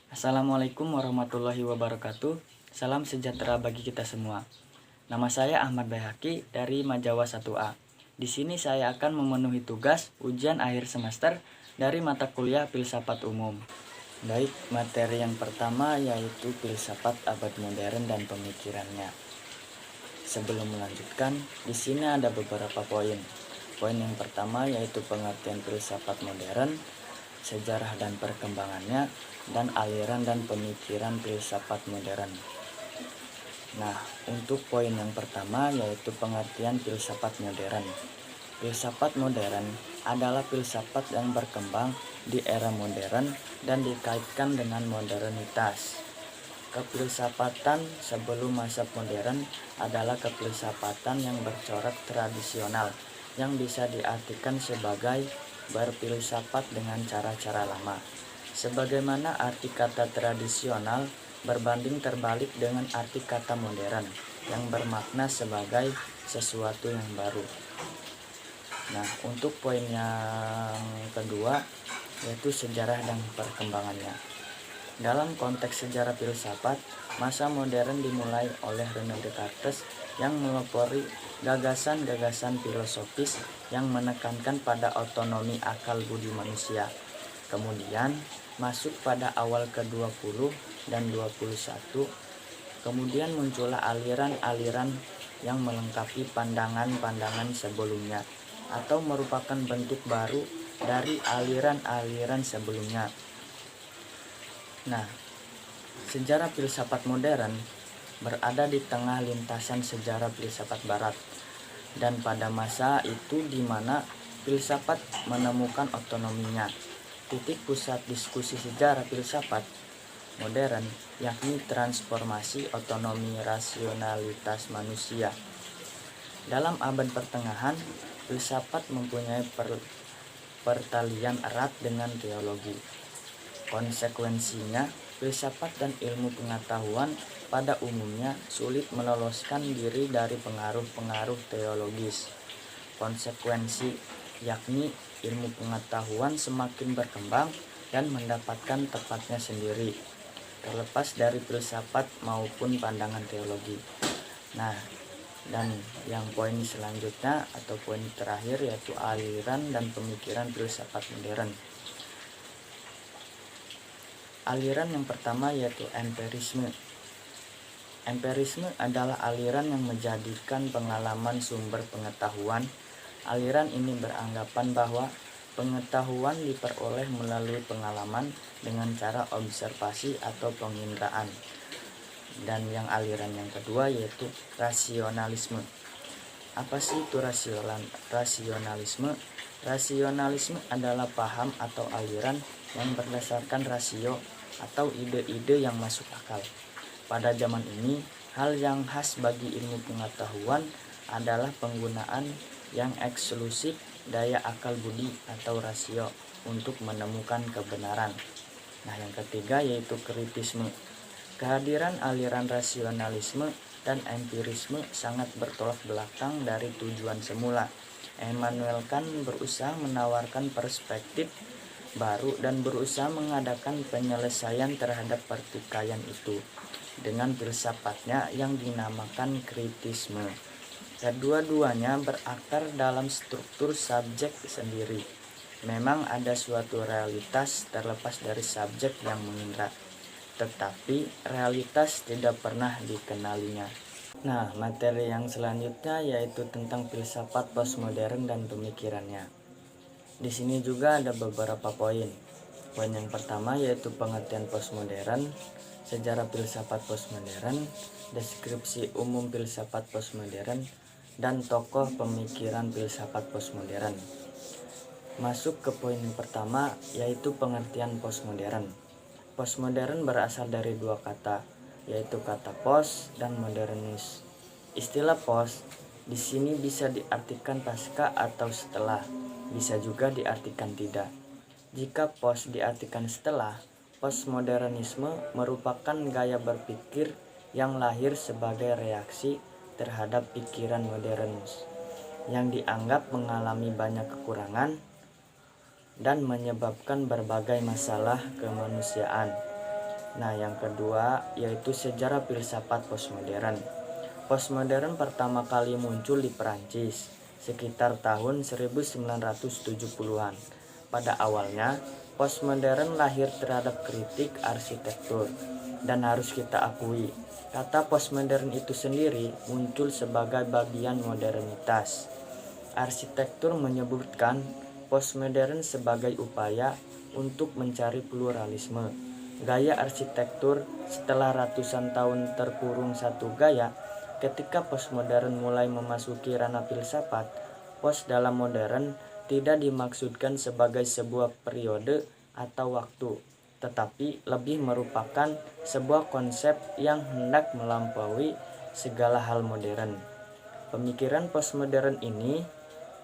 Assalamualaikum warahmatullahi wabarakatuh. Salam sejahtera bagi kita semua. Nama saya Ahmad Baihaqi dari Majawa 1A. Di sini saya akan memenuhi tugas ujian akhir semester dari mata kuliah Filsafat Umum. Baik, materi yang pertama yaitu filsafat abad modern dan pemikirannya. Sebelum melanjutkan, di sini ada beberapa poin. Poin yang pertama yaitu pengertian filsafat modern, sejarah dan perkembangannya, dan aliran dan pemikiran filsafat modern. Nah, untuk poin yang pertama yaitu pengertian filsafat modern. Filsafat modern adalah filsafat yang berkembang di era modern dan dikaitkan dengan modernitas. Kefilsafatan sebelum masa modern adalah kefilsafatan yang bercorak tradisional yang bisa diartikan sebagai berfilsafat dengan cara-cara lama. Sebagaimana arti kata tradisional berbanding terbalik dengan arti kata modern yang bermakna sebagai sesuatu yang baru. Nah, untuk poin yang kedua yaitu sejarah dan perkembangannya. Dalam konteks sejarah filsafat, masa modern dimulai oleh René Descartes yang melopori gagasan-gagasan filosofis yang menekankan pada otonomi akal budi manusia. Kemudian masuk pada awal ke-20 dan 21, kemudian muncullah aliran-aliran yang melengkapi pandangan-pandangan sebelumnya atau merupakan bentuk baru dari aliran-aliran sebelumnya. Nah, sejarah filsafat modern berada di tengah lintasan sejarah filsafat barat, dan pada masa itu di mana filsafat menemukan otonominya. Titik pusat diskusi sejarah filsafat modern yakni transformasi otonomi rasionalitas manusia. Dalam abad pertengahan, filsafat mempunyai pertalian erat dengan teologi. Konsekuensinya, filsafat dan ilmu pengetahuan pada umumnya sulit meloloskan diri dari pengaruh-pengaruh teologis. Konsekuensi yakni ilmu pengetahuan semakin berkembang dan mendapatkan tempatnya sendiri, terlepas dari filsafat maupun pandangan teologi. Nah, dan yang poin selanjutnya atau poin terakhir yaitu aliran dan pemikiran filsafat modern. Aliran yang pertama yaitu empirisme. Empirisme adalah aliran yang menjadikan pengalaman sumber pengetahuan. Aliran ini beranggapan bahwa pengetahuan diperoleh melalui pengalaman dengan cara observasi atau penginderaan. Dan yang aliran yang kedua yaitu rasionalisme. Apa sih itu rasionalisme? Rasionalisme adalah paham atau aliran yang berdasarkan rasio atau ide-ide yang masuk akal. Pada zaman ini, hal yang khas bagi ilmu pengetahuan adalah penggunaan yang eksklusif daya akal budi atau rasio untuk menemukan kebenaran. Nah, yang ketiga yaitu kritisme. Kehadiran aliran rasionalisme dan empirisme sangat bertolak belakang dari tujuan semula. Immanuel Kant berusaha menawarkan perspektif baru dan berusaha mengadakan penyelesaian terhadap pertikaian itu dengan filsafatnya yang dinamakan kritisme. Kedua-duanya berakar dalam struktur subjek sendiri. Memang ada suatu realitas terlepas dari subjek yang mengindra, tetapi realitas tidak pernah dikenalinya. Nah, materi yang selanjutnya yaitu tentang filsafat postmodern dan pemikirannya. Di sini juga ada beberapa poin. Poin yang pertama yaitu pengertian postmodern, sejarah filsafat postmodern, deskripsi umum filsafat postmodern, dan tokoh pemikiran filsafat postmodern. Masuk ke poin yang pertama yaitu pengertian postmodern. Postmodern berasal dari dua kata, yaitu kata post dan modernis. Istilah post di sini bisa diartikan pasca atau setelah, bisa juga diartikan tidak. Jika post diartikan setelah, postmodernisme merupakan gaya berpikir yang lahir sebagai reaksi terhadap pikiran modernis yang dianggap mengalami banyak kekurangan dan menyebabkan berbagai masalah kemanusiaan. Nah, yang kedua yaitu sejarah filsafat postmodern. Postmodern pertama kali muncul di Perancis sekitar tahun 1970-an. Pada awalnya, postmodern lahir terhadap kritik arsitektur, dan harus kita akui, kata postmodern itu sendiri muncul sebagai bagian modernitas. Arsitektur menyebutkan postmodern sebagai upaya untuk mencari pluralisme. Gaya arsitektur setelah ratusan tahun terkurung satu gaya, ketika postmodern mulai memasuki ranah filsafat, post dalam modern tidak dimaksudkan sebagai sebuah periode atau waktu, tetapi lebih merupakan sebuah konsep yang hendak melampaui segala hal modern. Pemikiran postmodern ini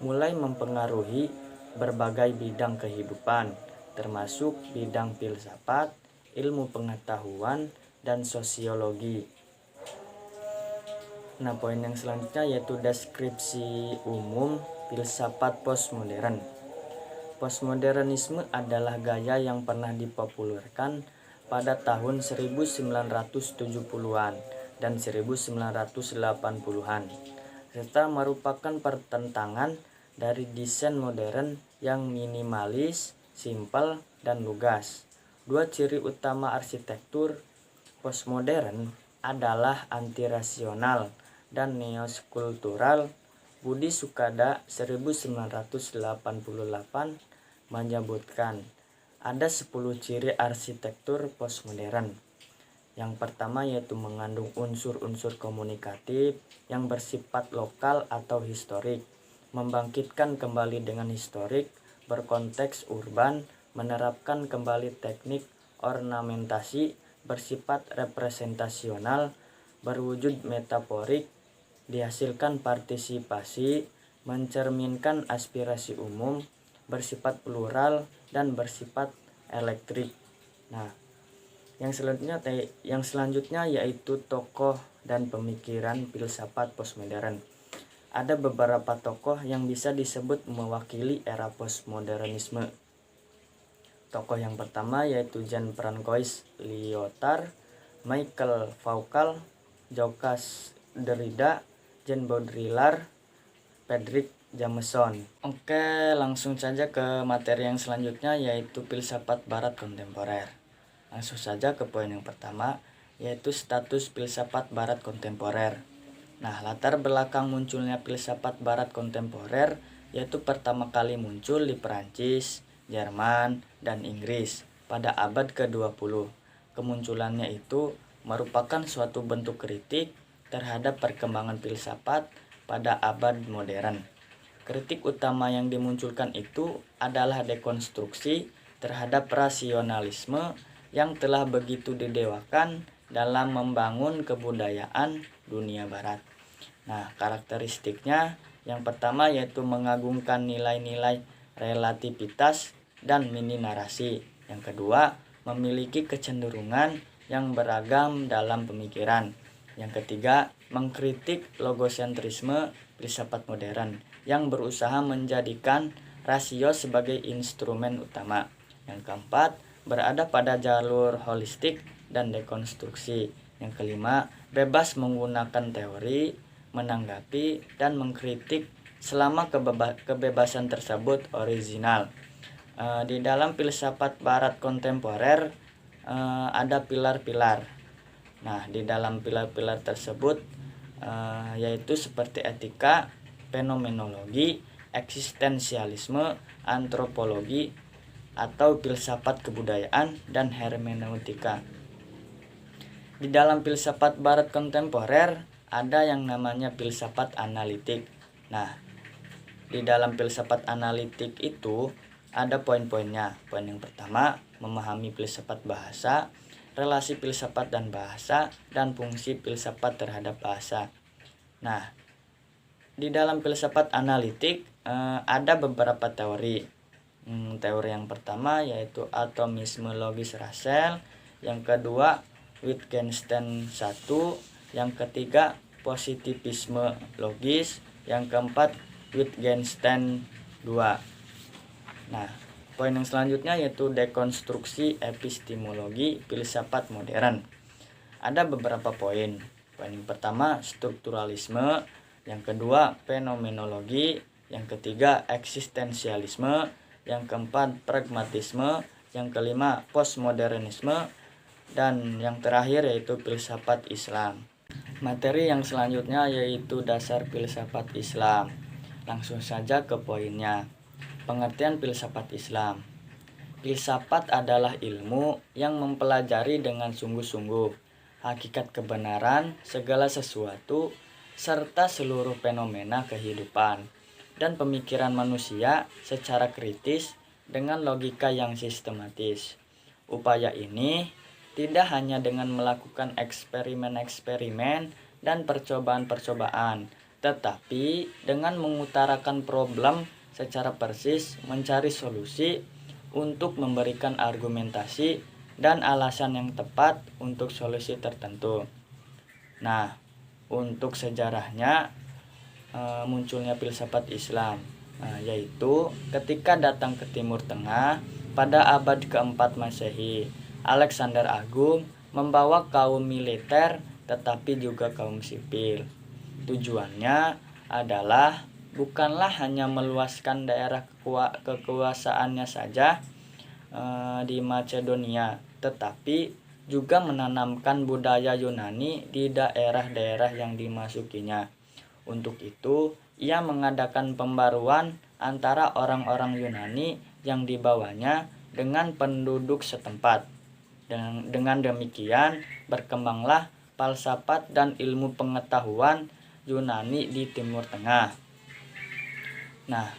mulai mempengaruhi berbagai bidang kehidupan, termasuk bidang filsafat, ilmu pengetahuan, dan sosiologi. Nah, poin yang selanjutnya yaitu deskripsi umum filsafat postmodern. Postmodernisme adalah gaya yang pernah dipopulerkan pada tahun 1970-an dan 1980-an, serta merupakan pertentangan dari desain modern yang minimalis, simpel, dan lugas. Dua ciri utama arsitektur postmodern adalah anti-rasional dan neoskultural. Budi Sukada 1988 menyebutkan ada 10 ciri arsitektur postmodern. Yang pertama yaitu mengandung unsur-unsur komunikatif yang bersifat lokal atau historik, membangkitkan kembali dengan historik, berkonteks urban, menerapkan kembali teknik ornamentasi bersifat representasional, berwujud metaforik, dihasilkan partisipasi, mencerminkan aspirasi umum, bersifat plural, dan bersifat elektrik. Nah, yang selanjutnya yaitu tokoh dan pemikiran filsafat postmodern. Ada beberapa tokoh yang bisa disebut mewakili era postmodernisme. Tokoh yang pertama yaitu Jean-François Lyotard, Michael Foucault, Jacques Derrida, Jean Baudrillard, Frederick Jameson. Oke, langsung saja ke materi yang selanjutnya yaitu filsafat barat kontemporer. Langsung saja ke poin yang pertama yaitu status filsafat barat kontemporer. Nah, latar belakang munculnya filsafat barat kontemporer yaitu pertama kali muncul di Perancis, Jerman, dan Inggris pada abad ke-20. Kemunculannya itu merupakan suatu bentuk kritik terhadap perkembangan filsafat pada abad modern. Kritik utama yang dimunculkan itu adalah dekonstruksi terhadap rasionalisme yang telah begitu didewakan dalam membangun kebudayaan dunia barat. Nah, karakteristiknya yang pertama yaitu mengagungkan nilai-nilai relativitas dan mini narasi. Yang kedua, memiliki kecenderungan yang beragam dalam pemikiran. Yang ketiga, mengkritik logosentrisme filsafat modern yang berusaha menjadikan rasio sebagai instrumen utama. Yang keempat, berada pada jalur holistik dan dekonstruksi. Yang kelima, bebas menggunakan teori, menanggapi, dan mengkritik selama kebebasan tersebut original. Di dalam filsafat barat kontemporer ada pilar-pilar. Nah, di dalam pilar-pilar tersebut yaitu seperti etika, fenomenologi, eksistensialisme, antropologi atau filsafat kebudayaan, dan hermeneutika. Di dalam filsafat barat kontemporer ada yang namanya filsafat analitik. Nah, di dalam filsafat analitik itu ada poin-poinnya. Poin yang pertama, memahami filsafat bahasa, relasi filsafat dan bahasa, dan fungsi filsafat terhadap bahasa. Nah, di dalam filsafat analitik ada beberapa teori. Teori yang pertama yaitu atomisme logis Russell, yang kedua Wittgenstein 1, yang ketiga positivisme logis, yang keempat Wittgenstein 2. Nah, Poin yang selanjutnya yaitu dekonstruksi epistemologi filsafat modern. Ada beberapa poin. Poin yang pertama strukturalisme, yang kedua fenomenologi, yang ketiga eksistensialisme, yang keempat pragmatisme, yang kelima postmodernisme, dan yang terakhir yaitu filsafat Islam. Materi yang selanjutnya yaitu dasar filsafat Islam. Langsung saja ke poinnya. Pengertian filsafat Islam. Filsafat adalah ilmu yang mempelajari dengan sungguh-sungguh hakikat kebenaran segala sesuatu serta seluruh fenomena kehidupan dan pemikiran manusia secara kritis dengan logika yang sistematis. Upaya ini tidak hanya dengan melakukan eksperimen-eksperimen dan percobaan-percobaan, tetapi dengan mengutarakan problem secara persis, mencari solusi untuk memberikan argumentasi dan alasan yang tepat untuk solusi tertentu. Nah, untuk sejarahnya munculnya filsafat Islam, yaitu ketika datang ke Timur Tengah pada abad keempat Masehi, Alexander Agung membawa kaum militer tetapi juga kaum sipil. Tujuannya adalah bukanlah hanya meluaskan daerah kekuasaannya saja di Macedonia, tetapi juga menanamkan budaya Yunani di daerah-daerah yang dimasukinya. Untuk itu, ia mengadakan pembaruan antara orang-orang Yunani yang dibawanya dengan penduduk setempat. Dengan demikian, berkembanglah falsafat dan ilmu pengetahuan Yunani di Timur Tengah. Nah,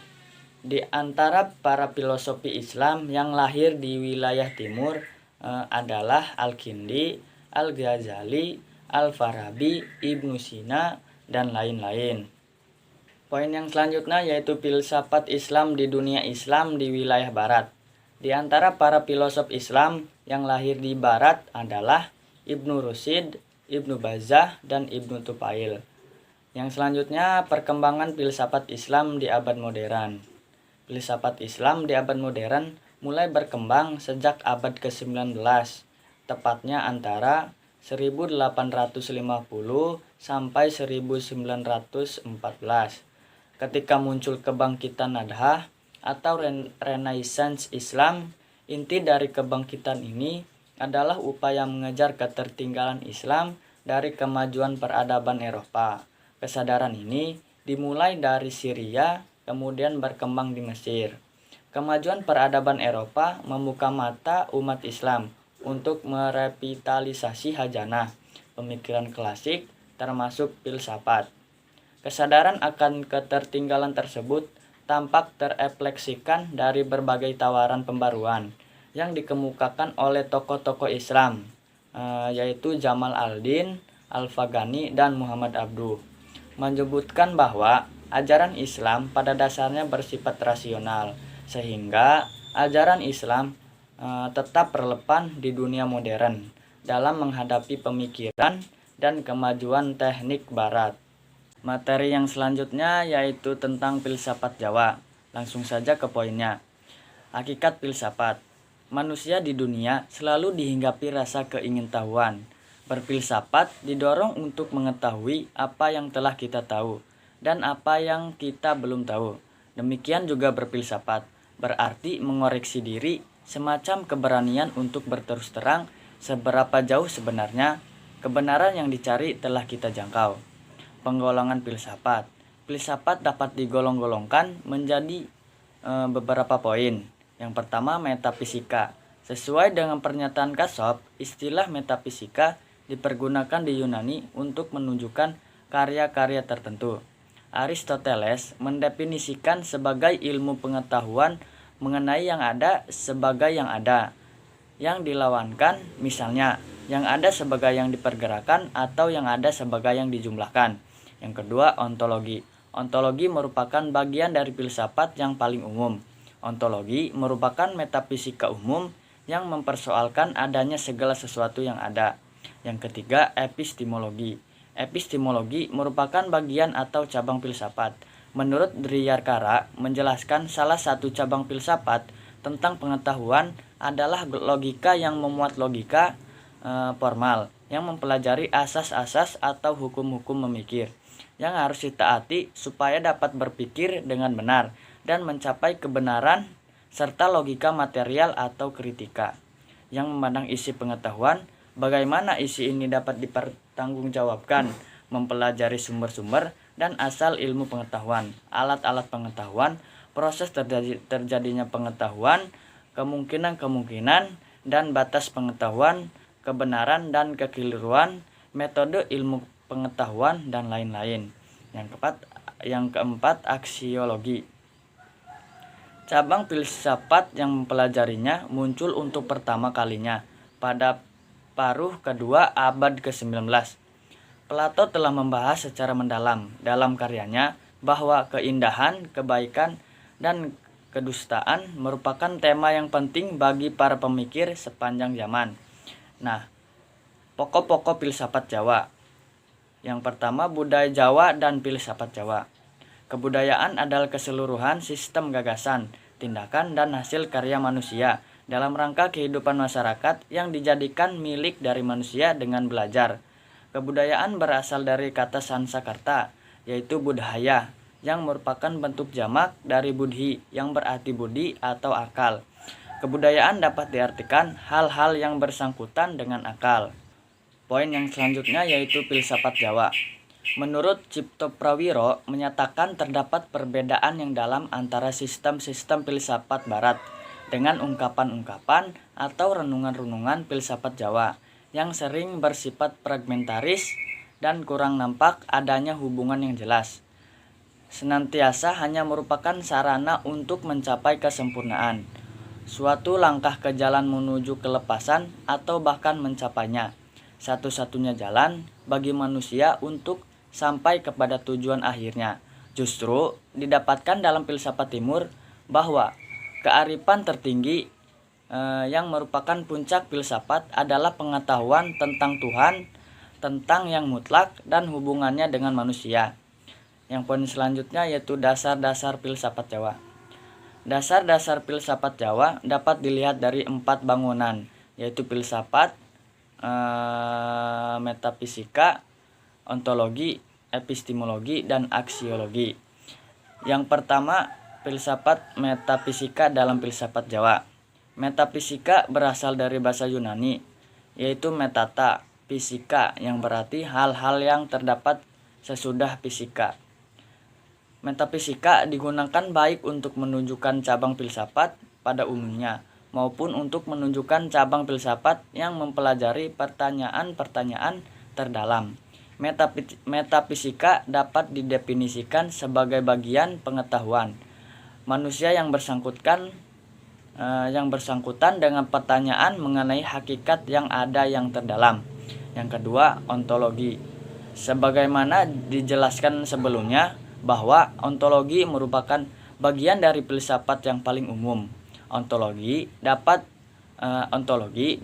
di antara para filosofi Islam yang lahir di wilayah timur adalah Al-Kindi, Al-Ghazali, Al-Farabi, Ibnu Sina, dan lain-lain. Poin yang selanjutnya yaitu filsafat Islam di dunia Islam di wilayah Barat. Di antara para filosof Islam yang lahir di Barat adalah Ibnu Rushd, Ibnu Bazzah, dan Ibnu Tufail. Yang selanjutnya perkembangan filsafat Islam di abad modern. Filsafat Islam di abad modern mulai berkembang sejak abad ke-19, tepatnya antara 1850 sampai 1914. Ketika muncul kebangkitan Nadhah atau Renaissance Islam, inti dari kebangkitan ini adalah upaya mengejar ketertinggalan Islam dari kemajuan peradaban Eropa. Kesadaran ini dimulai dari Syria, kemudian berkembang di Mesir. Kemajuan peradaban Eropa membuka mata umat Islam untuk merevitalisasi hajanah, pemikiran klasik, termasuk filsafat. Kesadaran akan ketertinggalan tersebut tampak terefleksikan dari berbagai tawaran pembaruan yang dikemukakan oleh tokoh-tokoh Islam, yaitu Jamal al-Din, Al-Faghani, dan Muhammad Abduh. Menyebutkan bahwa ajaran Islam pada dasarnya bersifat rasional, sehingga ajaran Islam tetap relevan di dunia modern dalam menghadapi pemikiran dan kemajuan teknik Barat. Materi yang selanjutnya yaitu tentang filsafat Jawa. Langsung saja ke poinnya. Hakikat filsafat. Manusia di dunia selalu dihinggapi rasa keingintahuan. Berfilsafat didorong untuk mengetahui apa yang telah kita tahu dan apa yang kita belum tahu. Demikian juga berfilsafat berarti mengoreksi diri, semacam keberanian untuk berterus terang seberapa jauh sebenarnya kebenaran yang dicari telah kita jangkau. Penggolongan filsafat. Filsafat dapat digolong-golongkan menjadi beberapa poin. Yang pertama, metafisika. Sesuai dengan pernyataan Casop, istilah metafisika dipergunakan di Yunani untuk menunjukkan karya-karya tertentu. Aristoteles mendefinisikan sebagai ilmu pengetahuan mengenai yang ada sebagai yang ada, yang dilawankan, misalnya yang ada sebagai yang dipergerakan atau yang ada sebagai yang dijumlahkan. Yang kedua, ontologi. Ontologi merupakan bagian dari filsafat yang paling umum. Ontologi merupakan metafisika umum yang mempersoalkan adanya segala sesuatu yang ada. Yang ketiga, epistemologi. Epistemologi merupakan bagian atau cabang filsafat. Menurut Driyarkara menjelaskan salah satu cabang filsafat tentang pengetahuan adalah logika yang memuat logika formal yang mempelajari asas-asas atau hukum-hukum memikir yang harus ditaati supaya dapat berpikir dengan benar dan mencapai kebenaran, serta logika material atau kritika yang memandang isi pengetahuan, bagaimana isi ini dapat dipertanggungjawabkan, mempelajari sumber-sumber dan asal ilmu pengetahuan, alat-alat pengetahuan, proses terjadinya pengetahuan, kemungkinan-kemungkinan dan batas pengetahuan, kebenaran dan kekeliruan, metode ilmu pengetahuan dan lain-lain. Yang keempat, aksiologi. Cabang filsafat yang mempelajarinya muncul untuk pertama kalinya pada paruh kedua abad ke-19. Plato telah membahas secara mendalam dalam karyanya bahwa keindahan, kebaikan, dan kedustaan merupakan tema yang penting bagi para pemikir sepanjang zaman. Nah, pokok-pokok filsafat Jawa. Yang pertama, budaya Jawa dan filsafat Jawa. Kebudayaan adalah keseluruhan sistem gagasan, tindakan, dan hasil karya manusia dalam rangka kehidupan masyarakat yang dijadikan milik dari manusia dengan belajar. Kebudayaan berasal dari kata Sanskerta, yaitu budhaya, yang merupakan bentuk jamak dari budhi, yang berarti budi atau akal. Kebudayaan dapat diartikan hal-hal yang bersangkutan dengan akal. Poin yang selanjutnya yaitu filsafat Jawa. Menurut Cipto Prawiro menyatakan terdapat perbedaan yang dalam antara sistem-sistem filsafat Barat dengan ungkapan-ungkapan atau renungan-renungan filsafat Jawa yang sering bersifat fragmentaris dan kurang nampak adanya hubungan yang jelas. Senantiasa hanya merupakan sarana untuk mencapai kesempurnaan, suatu langkah ke jalan menuju kelepasan atau bahkan mencapainya. Satu-satunya jalan bagi manusia untuk sampai kepada tujuan akhirnya justru didapatkan dalam filsafat timur, bahwa kearifan tertinggi yang merupakan puncak filsafat adalah pengetahuan tentang Tuhan, tentang yang mutlak dan hubungannya dengan manusia. Yang poin selanjutnya yaitu dasar-dasar filsafat Jawa. Dasar-dasar filsafat Jawa dapat dilihat dari 4 bangunan, yaitu filsafat, metafisika, ontologi, epistemologi, dan aksiologi. Yang pertama, filsafat metafisika dalam filsafat Jawa. Metafisika berasal dari bahasa Yunani, yaitu metata, fisika, yang berarti hal-hal yang terdapat sesudah fisika. Metafisika digunakan baik untuk menunjukkan cabang filsafat pada umumnya, maupun untuk menunjukkan cabang filsafat yang mempelajari pertanyaan-pertanyaan terdalam. Metafisika dapat didefinisikan sebagai bagian pengetahuan manusia yang bersangkutan dengan pertanyaan mengenai hakikat yang ada yang terdalam. Yang kedua, ontologi. Sebagaimana dijelaskan sebelumnya, bahwa ontologi merupakan bagian dari filsafat yang paling umum. Ontologi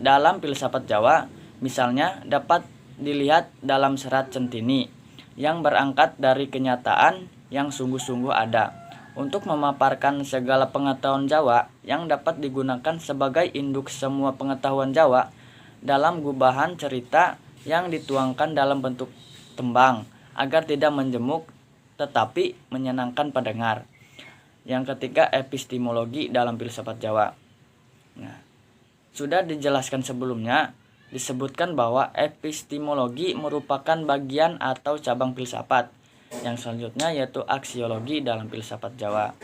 dalam filsafat Jawa misalnya dapat dilihat dalam serat Centini yang berangkat dari kenyataan yang sungguh-sungguh ada untuk memaparkan segala pengetahuan Jawa yang dapat digunakan sebagai induk semua pengetahuan Jawa dalam gubahan cerita yang dituangkan dalam bentuk tembang agar tidak menjemuk tetapi menyenangkan pendengar. Yang ketiga, epistemologi dalam filsafat Jawa. Nah, sudah dijelaskan sebelumnya, disebutkan bahwa epistemologi merupakan bagian atau cabang filsafat. Yang selanjutnya yaitu aksiologi dalam filsafat Jawa.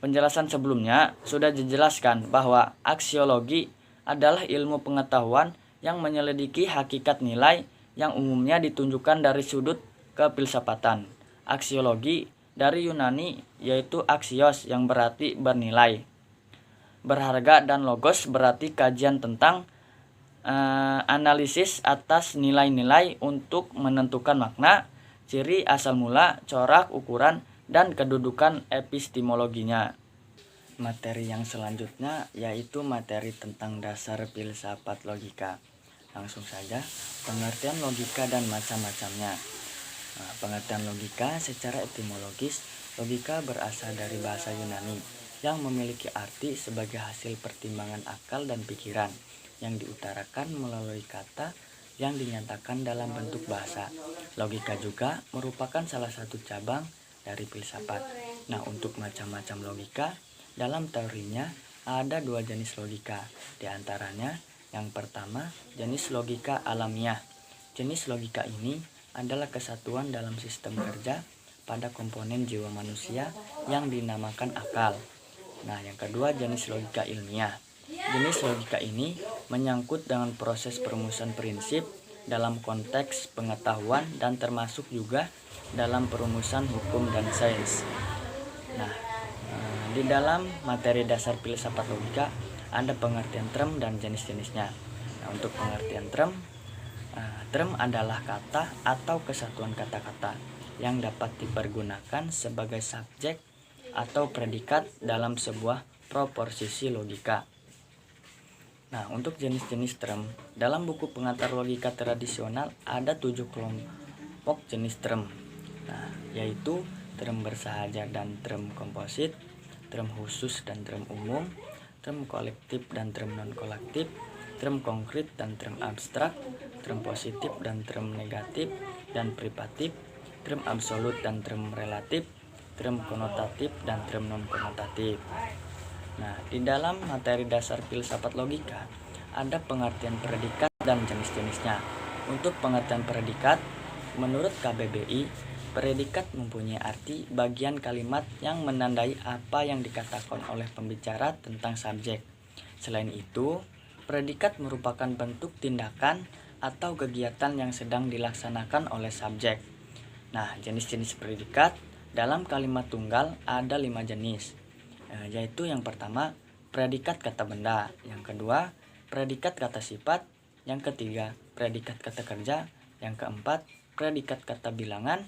Penjelasan sebelumnya sudah dijelaskan bahwa aksiologi adalah ilmu pengetahuan yang menyelidiki hakikat nilai yang umumnya ditunjukkan dari sudut kefilsafatan. Aksiologi dari Yunani yaitu aksios yang berarti bernilai, berharga, dan logos berarti kajian tentang analisis atas nilai-nilai untuk menentukan makna, ciri, asal mula, corak, ukuran, dan kedudukan epistemologinya. Materi yang selanjutnya yaitu materi tentang dasar filsafat logika. Langsung saja, pengertian logika dan macam-macamnya. Pengertian logika secara etimologis Logika berasal dari bahasa Yunani yang memiliki arti sebagai hasil pertimbangan akal dan pikiran yang diutarakan melalui kata yang dinyatakan dalam bentuk bahasa. Logika juga merupakan salah satu cabang dari filsafat. Nah, untuk macam-macam logika, dalam teorinya ada dua jenis logika. Di antaranya, yang pertama, jenis logika alamiah. Jenis logika ini adalah kesatuan dalam sistem kerja pada komponen jiwa manusia yang dinamakan akal. Nah, yang kedua, jenis logika ilmiah. Jenis logika ini menyangkut dengan proses perumusan prinsip dalam konteks pengetahuan dan termasuk juga dalam perumusan hukum dan sains. Nah, di dalam materi dasar filsafat logika ada pengertian term dan jenis-jenisnya. Nah, untuk pengertian term adalah kata atau kesatuan kata-kata yang dapat dipergunakan sebagai subjek atau predikat dalam sebuah proposisi logika. Nah, untuk jenis-jenis term, dalam buku pengantar logika tradisional ada 7 kelompok jenis term. Nah, yaitu term bersahaja dan term komposit, term khusus dan term umum, term kolektif dan term non-kolektif, term konkret dan term abstrak, term positif dan term negatif dan privatif, term absolut dan term relatif, term konotatif dan term non-konotatif. Nah, di dalam materi dasar filsafat logika ada pengertian predikat dan jenis-jenisnya. Untuk pengertian predikat, menurut KBBI, predikat mempunyai arti bagian kalimat yang menandai apa yang dikatakan oleh pembicara tentang subjek. Selain itu, predikat merupakan bentuk tindakan atau kegiatan yang sedang dilaksanakan oleh subjek. Nah, jenis-jenis predikat dalam kalimat tunggal ada 5 jenis, yaitu yang pertama, predikat kata benda, yang kedua, predikat kata sifat, yang ketiga, predikat kata kerja, yang keempat, predikat kata bilangan,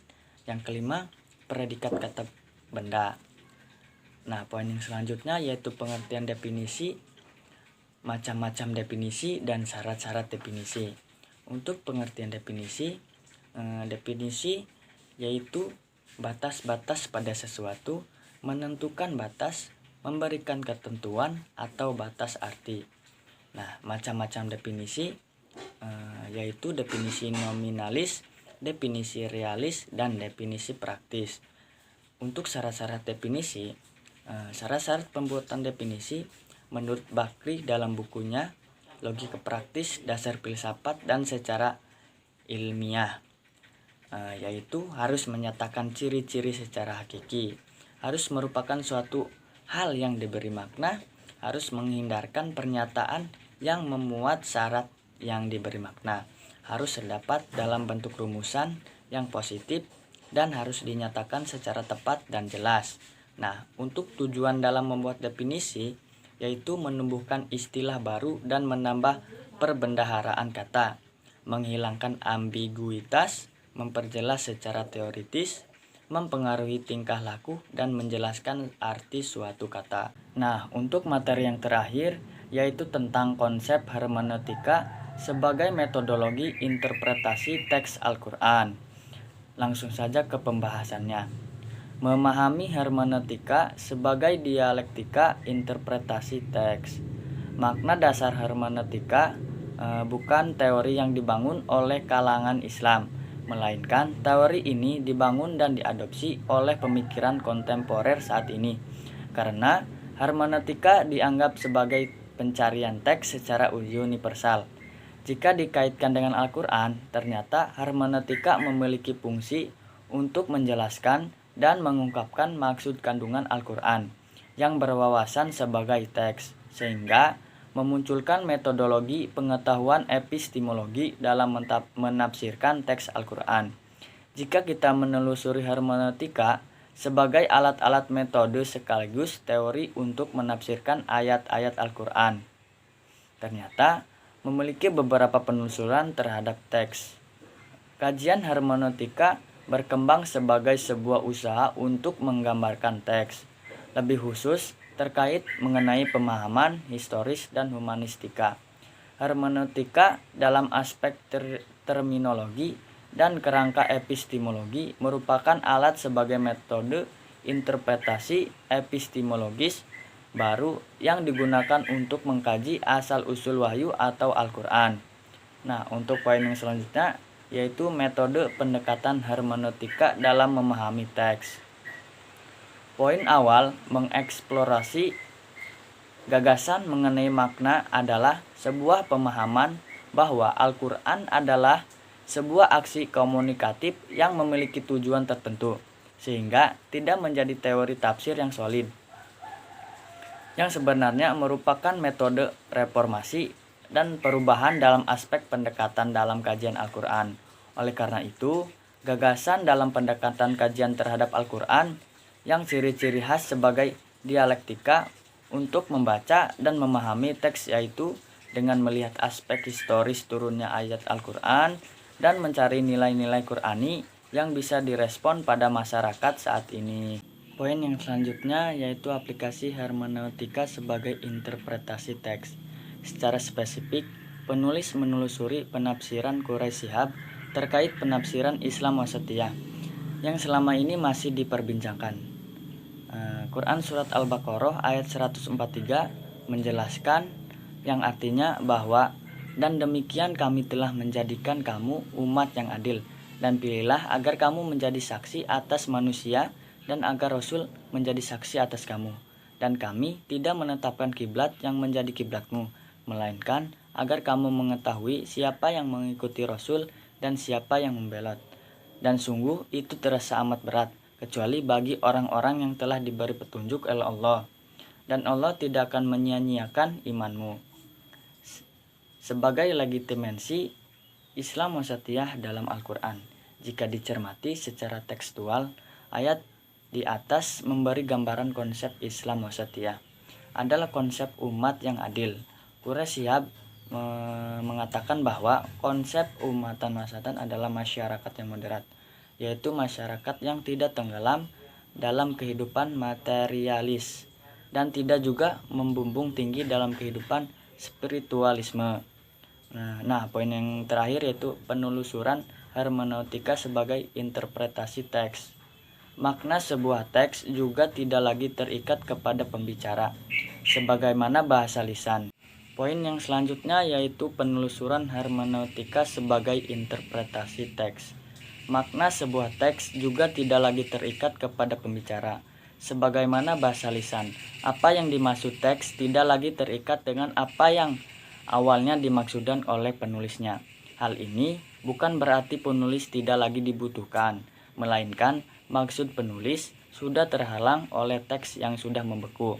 yang kelima, predikat kata benda. Nah, poin yang selanjutnya yaitu pengertian definisi, macam-macam definisi, dan syarat-syarat definisi. Untuk pengertian definisi, definisi yaitu batas-batas pada sesuatu, menentukan batas, memberikan ketentuan atau batas arti. Nah, macam-macam definisi yaitu definisi nominalis, definisi realis, dan definisi praktis. Untuk syarat-syarat definisi, syarat-syarat pembuatan definisi menurut Bakri dalam bukunya Logika Praktis, Dasar Filsafat dan Secara Ilmiah, yaitu harus menyatakan ciri-ciri secara hakiki, harus merupakan suatu hal yang diberi makna, harus menghindarkan pernyataan yang memuat syarat yang diberi makna, harus terdapat dalam bentuk rumusan yang positif, dan harus dinyatakan secara tepat dan jelas. Nah, untuk tujuan dalam membuat definisi yaitu menumbuhkan istilah baru dan menambah perbendaharaan kata, menghilangkan ambiguitas, memperjelas secara teoritis, mempengaruhi tingkah laku, dan menjelaskan arti suatu kata. Nah, untuk materi yang terakhir yaitu tentang konsep hermeneutika sebagai metodologi interpretasi teks Al-Quran. Langsung saja ke pembahasannya. Memahami hermeneutika sebagai dialektika interpretasi teks. Makna dasar hermeneutika bukan teori yang dibangun oleh kalangan Islam, melainkan teori ini dibangun dan diadopsi oleh pemikiran kontemporer saat ini. Karena hermeneutika dianggap sebagai pencarian teks secara universal. Jika dikaitkan dengan Al-Quran, ternyata hermeneutika memiliki fungsi untuk menjelaskan dan mengungkapkan maksud kandungan Al-Quran yang berwawasan sebagai teks, sehingga memunculkan metodologi pengetahuan epistemologi dalam menafsirkan teks Al-Quran. Jika kita menelusuri hermeneutika sebagai alat-alat metode sekaligus teori untuk menafsirkan ayat-ayat Al-Quran, ternyata memiliki beberapa penelusuran terhadap teks. Kajian hermeneutika berkembang sebagai sebuah usaha untuk menggambarkan teks, lebih khusus terkait mengenai pemahaman historis dan humanistika. Hermeneutika dalam aspek terminologi dan kerangka epistemologi merupakan alat sebagai metode interpretasi epistemologis baru yang digunakan untuk mengkaji asal-usul wahyu atau Al-Quran. Nah, untuk poin yang selanjutnya yaitu metode pendekatan hermeneutika dalam memahami teks. Poin awal mengeksplorasi gagasan mengenai makna adalah sebuah pemahaman bahwa Al-Quran adalah sebuah aksi komunikatif yang memiliki tujuan tertentu, sehingga tidak menjadi teori tafsir yang solid, yang sebenarnya merupakan metode reformasi dan perubahan dalam aspek pendekatan dalam kajian Al-Quran. Oleh karena itu, gagasan dalam pendekatan kajian terhadap Al-Quran yang ciri-ciri khas sebagai dialektika untuk membaca dan memahami teks, yaitu dengan melihat aspek historis turunnya ayat Al-Quran dan mencari nilai-nilai Qur'ani yang bisa direspon pada masyarakat saat ini. Poin yang selanjutnya yaitu aplikasi hermeneutika sebagai interpretasi teks. Secara spesifik, penulis menelusuri penafsiran Quraisy Shihab terkait penafsiran Islam Wasatiyah yang selama ini masih diperbincangkan. Quran Surat Al-Baqarah ayat 143 menjelaskan yang artinya bahwa dan demikian kami telah menjadikan kamu umat yang adil, dan pilihlah agar kamu menjadi saksi atas manusia dan agar Rasul menjadi saksi atas kamu. Dan kami tidak menetapkan kiblat yang menjadi kiblatmu, melainkan agar kamu mengetahui siapa yang mengikuti Rasul dan siapa yang membelot. Dan sungguh itu terasa amat berat, kecuali bagi orang-orang yang telah diberi petunjuk oleh Allah. Dan Allah tidak akan menyia-nyiakan imanmu. Sebagai legitimasi Islam Wasatiyah dalam Al-Quran, jika dicermati secara tekstual, ayat di atas memberi gambaran konsep Islam Wasatiyah adalah konsep umat yang adil. Quraisy Shihab mengatakan bahwa konsep umatan wasatan adalah masyarakat yang moderat, yaitu masyarakat yang tidak tenggelam dalam kehidupan materialis dan tidak juga membumbung tinggi dalam kehidupan spiritualisme. Nah, poin yang terakhir yaitu penelusuran hermeneutika sebagai interpretasi teks. Makna sebuah teks juga tidak lagi terikat kepada pembicara, sebagaimana bahasa lisan. Poin yang selanjutnya yaitu penelusuran hermeneutika sebagai interpretasi teks. Makna sebuah teks juga tidak lagi terikat kepada pembicara, sebagaimana bahasa lisan. Apa yang dimaksud teks tidak lagi terikat dengan apa yang awalnya dimaksudkan oleh penulisnya. Hal ini bukan berarti penulis tidak lagi dibutuhkan, melainkan maksud penulis sudah terhalang oleh teks yang sudah membeku.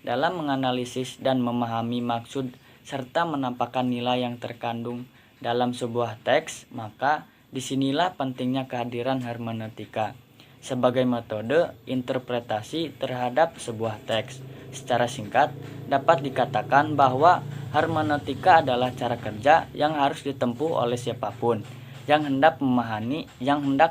Dalam menganalisis dan memahami maksud serta menampakkan nilai yang terkandung dalam sebuah teks, maka disinilah pentingnya kehadiran hermeneutika sebagai metode interpretasi terhadap sebuah teks. Secara singkat, dapat dikatakan bahwa hermeneutika adalah cara kerja yang harus ditempuh oleh siapapun yang hendak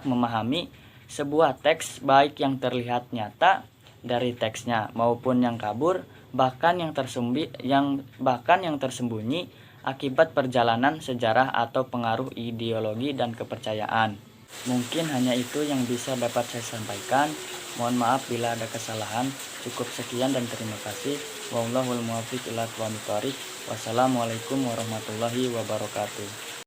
memahami sebuah teks, baik yang terlihat nyata dari teksnya maupun yang kabur, bahkan yang tersembunyi akibat perjalanan sejarah atau pengaruh ideologi dan kepercayaan. Mungkin hanya itu yang bisa dapat saya sampaikan. Mohon maaf bila ada kesalahan. Cukup sekian dan terima kasih. Wallahul muwaffiq ila aqwamit thoriq. Wassalamualaikum warahmatullahi wabarakatuh.